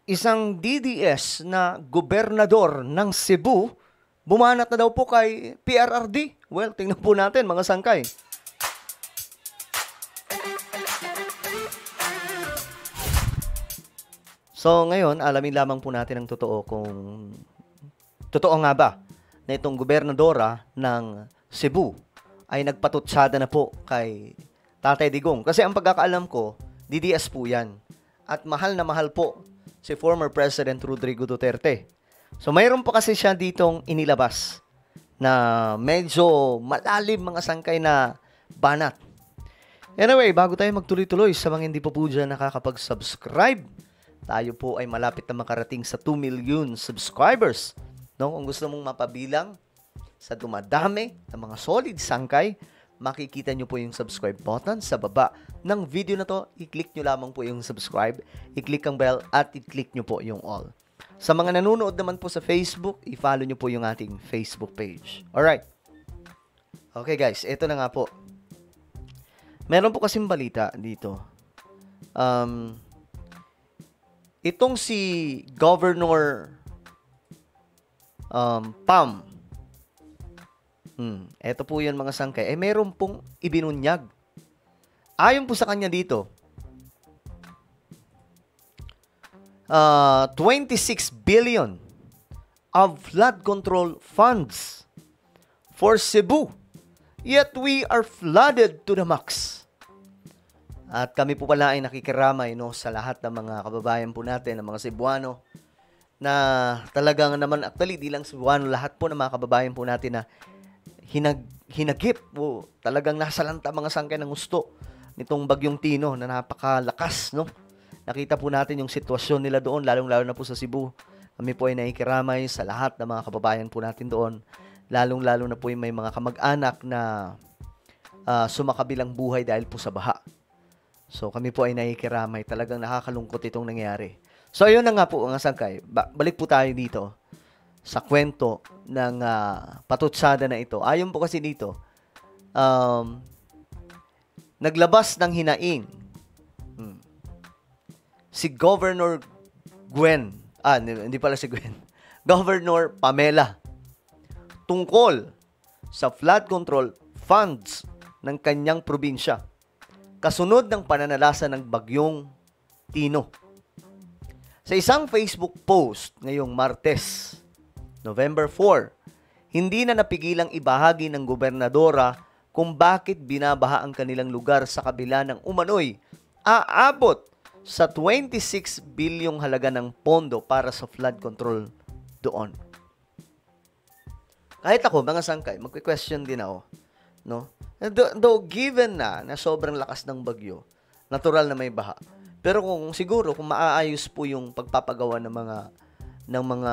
Isang DDS na gobernador ng Cebu, bumanat na daw po kay PRRD. Well, tingnan po natin mga sangkay. So ngayon, alamin lamang po natin ang totoo kung totoo nga ba na itong gobernadora ng Cebu ay nagpatutsada na po kay Tatay Digong. Kasi ang pagkakaalam ko, DDS po yan. At mahal na mahal po si former President Rodrigo Duterte. So mayroon po kasi siya ditong inilabas na medyo malalim mga sangkay na banat. Anyway, bago tayo magtuloy-tuloy sa mga hindi pa po dyan nakakapag-subscribe, tayo po ay malapit na makarating sa 2 million subscribers. No? Kung gusto mong mapabilang sa dumadami ng mga solid sangkay, makikita nyo po yung subscribe button sa baba ng video na to. I-click nyo lamang po yung subscribe, i-click ang bell, at i-click nyo po yung all. Sa mga nanonood naman po sa Facebook, i-follow nyo po yung ating Facebook page. Alright. Okay guys, ito na nga po. Meron po kasing balita dito. Itong si Governor Pam, eto po yun mga sangkay, meron pong ibinunyag. Ayon po sa kanya dito, 26 billion of flood control funds for Cebu. Yet we are flooded to the max. At kami po pala ay nakikiramay sa lahat ng mga kababayan po natin, ng mga Cebuano, na talagang naman, actually, di lang Cebuano, lahat po ng mga kababayan po natin na hinagip po, talagang nasalanta mga sangkay ng gusto nitong Bagyong Tino na napakalakas, no? Nakita po natin yung sitwasyon nila doon, lalong-lalo na po sa Cebu. Kami po ay nakikiramay sa lahat ng mga kababayan po natin doon, lalong-lalo na po yung may mga kamag-anak na sumakabilang buhay dahil po sa baha. So kami po ay nakikiramay. Talagang nakakalungkot itong nangyari. So ayun na nga po mga sangkay. Balik po tayo dito sa kwento ng patutsada na ito. Ayon po kasi dito, naglabas ng hinaing si Governor Gwen. Hindi pala si Gwen. Governor Pamela tungkol sa flood control funds ng kanyang probinsya kasunod ng pananalasa ng Bagyong Tino. Sa isang Facebook post ngayong Martes, November 4, hindi na napigilang ibahagi ng gobernadora kung bakit binabaha ang kanilang lugar sa kabila ng umano'y aabot sa 26 bilyong halaga ng pondo para sa flood control doon. Kahit ako, mga sangkay, magque-question din ako, no? Though given na sobrang lakas ng bagyo, natural na may baha. Pero kung maaayos po yung pagpapagawa ng mga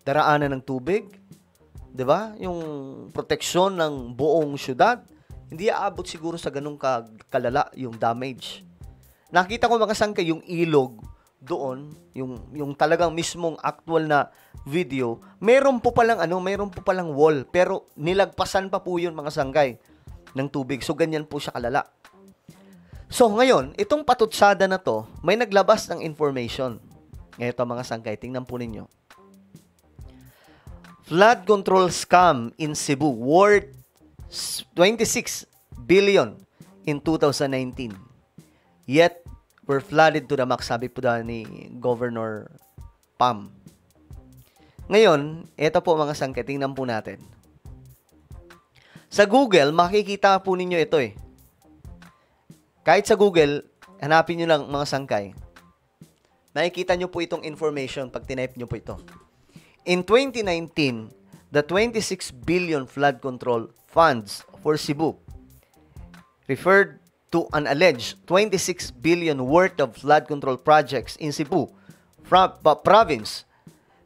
daraanan ng tubig, 'di ba? Yung proteksyon ng buong syudad, hindi aabot siguro sa ganung kalala yung damage. Nakita ko mga sangkay yung ilog doon, yung talagang mismong actual na video, meron po palang wall, pero nilagpasan pa po yun mga sangkay ng tubig. So, ganyan po siya kalala. So, ngayon, itong patutsada na to, may naglabas ng information. Ito mga sangkay, tingnan po ninyo. Flood control scam in Cebu worth 26 billion in 2019. Yet, we're flooded to the max, sabi po daw ni Governor Pam. Ngayon, ito po mga sangkay, tingnan po natin. Sa Google, makikita po ninyo ito eh. Kahit sa Google, hanapin nyo lang mga sangkay. Nakikita nyo po itong information pag tinype nyo po ito. In 2019, the 26 billion flood control funds for Cebu referred to an alleged 26 billion worth of flood control projects in Cebu province.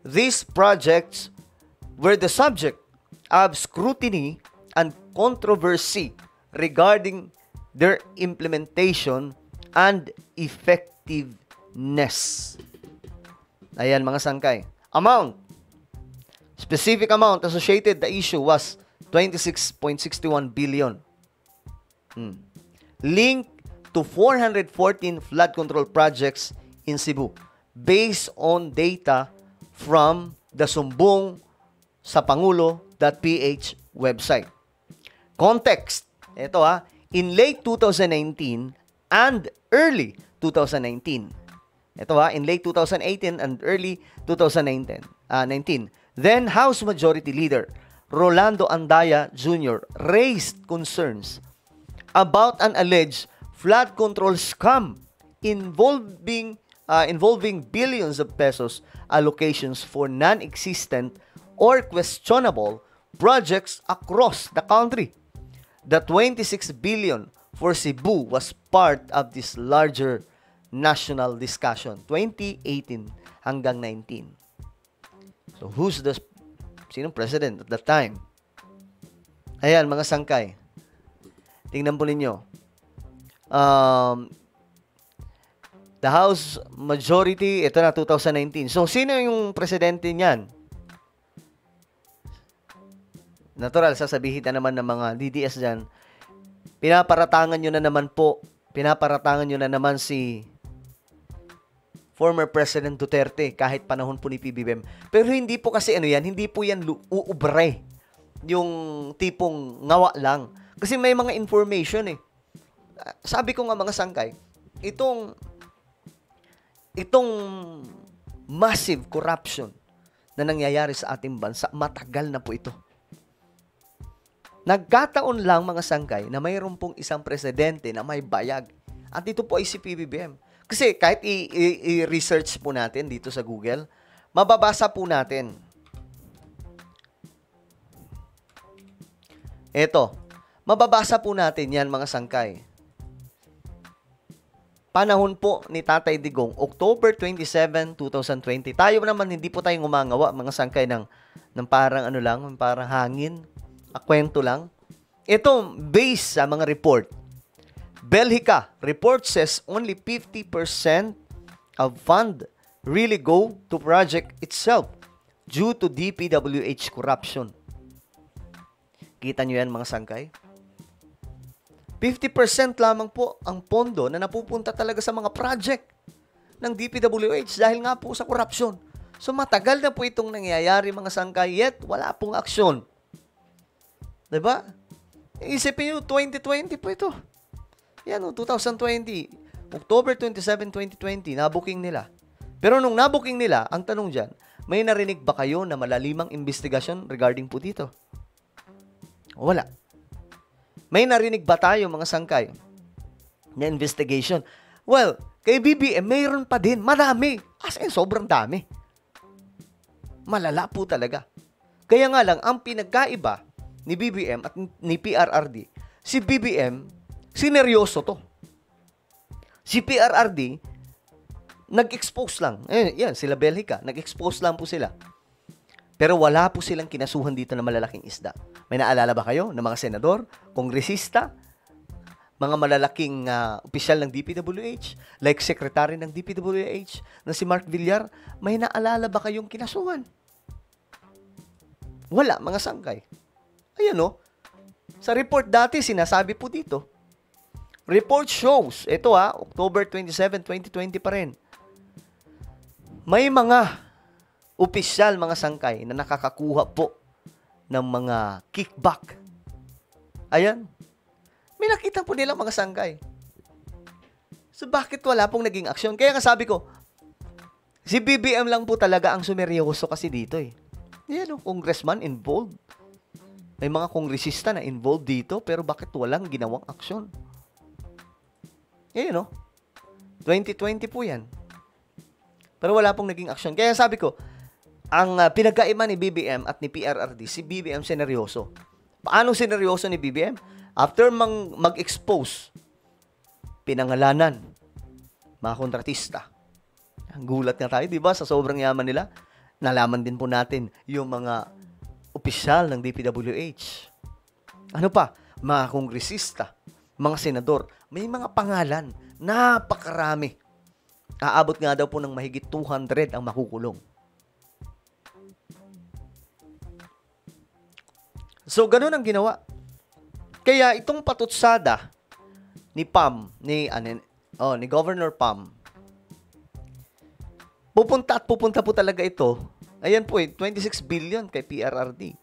These projects were the subject of scrutiny and controversy regarding their implementation and effectiveness. Ayan mga sangkay. Specific amount associated the issue was 26.61 billion. Linked to 414 flood control projects in Cebu. based on data from the Sumbong sa Pangulo.ph website. Context. Ito in late 2019 and early 2019. Ito in late 2018 and early 2019. Then House Majority Leader Rolando Andaya Jr. raised concerns about an alleged flood control scam involving billions of pesos allocations for non-existent or questionable projects across the country. The 26 billion for Cebu was part of this larger national discussion 2018 hanggang 19. So sinong president at that time? Ayan, mga sangkay. Tingnan po ninyo. The House Majority, ito na 2019. So sino yung presidente niyan? Natural, sasabihin na naman ng mga DDS dyan, pinaparatangan nyo na naman si former President Duterte kahit panahon po ni PBBM. Pero hindi po kasi hindi po yan uubre. Yung tipong ngawa lang. Kasi may mga information Sabi ko nga mga sangkay, itong massive corruption na nangyayari sa ating bansa, matagal na po ito. Nagkataon lang mga sangkay na mayroon pong isang presidente na may bayag. At ito po ay si PBBM. Kasi kahit i-research po natin dito sa Google, mababasa po natin. Ito, mababasa po natin yan mga sangkay. Panahon po ni Tatay Digong, October 27, 2020. Tayo naman, hindi po tayo ngumangawa mga sangkay ng parang parang hangin, kwento lang. Ito, based sa mga report. Belhica report says only 50% of fund really go to project itself due to DPWH corruption. Kita nyo yan mga sangkay? 50% lamang po ang pondo na napupunta talaga sa mga project ng DPWH dahil nga po sa corruption. So matagal na po itong nangyayari mga sangkay, yet wala pong aksyon. Diba? Isipin nyo, 2020 po ito. Yan 2020. October 27, 2020, nabuking nila. Pero nung nabuking nila, ang tanong dyan, may narinig ba kayo na malalimang investigasyon regarding po dito? Wala. May narinig ba tayo mga sangkay na investigation? Well, kay BBM, mayroon pa din. Marami. As in, sobrang dami. Malala po talaga. Kaya nga lang, ang pinagkaiba ni BBM at ni PRRD, si BBM, sineryoso to. Si PRRD, nag-expose lang. Yan, sila Belhica, nag-expose lang po sila. Pero wala po silang kinasuhan dito na malalaking isda. May naalala ba kayo ng mga senador, kongresista, mga malalaking opisyal ng DPWH, like secretary ng DPWH na si Mark Villar, may naalala ba kayong kinasuhan? Wala, mga sangkay. Ayan sa report dati, sinasabi po dito. Report shows, ito October 27, 2020 pa rin. May mga opisyal, mga sangkay, na nakakakuha po ng mga kickback. Ayan. May nakita po nila mga sangkay. So, bakit wala pong naging aksyon? Kaya nga sabi ko, si BBM lang po talaga ang sumeryoso kasi dito Yan congressman involved. May mga kongresista na involved dito, pero bakit walang ginawang aksyon? Yan 2020 po yan. Pero wala pong naging aksyon. Kaya sabi ko, ang pinagkaiba ni BBM at ni PRRD, si BBM seneryoso. Paano seneryoso ni BBM? After mag-expose, pinangalanan, mga kontratista. Ang gulat nga tayo, di ba? Sa sobrang yaman nila, nalaman din po natin yung mga opisyal ng DPWH. Ano pa? Mga kongresista, mga senador, may mga pangalan, napakarami. Aabot nga daw po ng mahigit 200 ang makukulong. So, ganun ang ginawa. Kaya itong patutsada ni Governor Pam, pupunta po talaga ito. Ayan po 26 billion kay PRRD.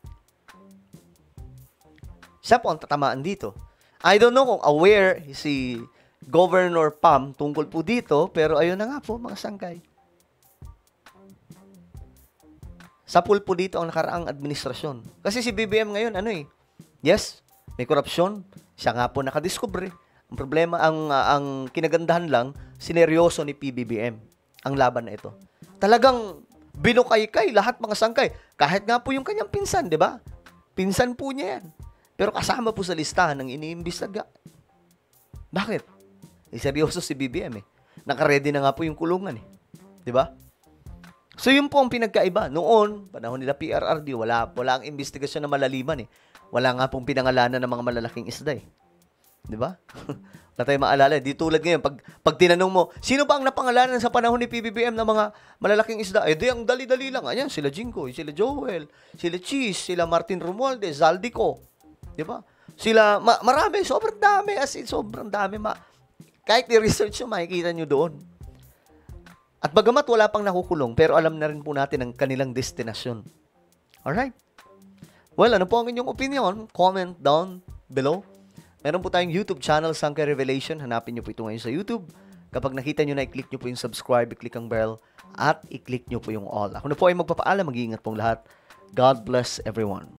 Siya po ang tatamaan dito. I don't know kung aware si Governor Pam tungkol po dito, pero ayun na nga po mga sangkay. Sapul po dito ang nakaraang administrasyon. Kasi si BBM ngayon, yes, may korupsyon. Siya nga po nakadiskubre. Ang problema, ang kinagandahan lang, sineryoso ni PBBM ang laban na ito. Talagang binukay-kay lahat mga sangkay. Kahit nga po yung kanyang pinsan, di ba? Pinsan po niya yan. Pero kasama po sa listahan ng iniimbestiga. Bakit? Seryoso si BBM Naka-ready na nga po yung kulungan Di ba? So yun po ang pinagkaiba. Noon, panahon nila PRRD, wala ang investigasyon na malaliman Wala nga pong pinangalanan ng mga malalaking isda Di ba? Wala tayong maalala. Di tulad ngayon, pag tinanong mo, sino ba ang napangalanan sa panahon ni PBBM ng mga malalaking isda? Di ang dali-dali lang. Ayan, sila Jinko, sila Joel, sila Cheese, sila Martin Romualdez, Zaldico. Di ba? Sila, marami, sobrang dami. As in, sobrang dami. Kahit i-research nyo, makikita nyo doon. At bagamat wala pang nakukulong, pero alam na rin po natin ang kanilang destinasyon. Alright? Well, ano po ang inyong opinion? Comment down below. Meron po tayong YouTube channel, Sangkay Revelation. Hanapin nyo po ito ngayon sa YouTube. Kapag nakita nyo na, i-click nyo po yung subscribe, i-click ang bell, at i-click nyo po yung all. Ako na po ay magpapaalam. Mag-iingat pong lahat. God bless everyone.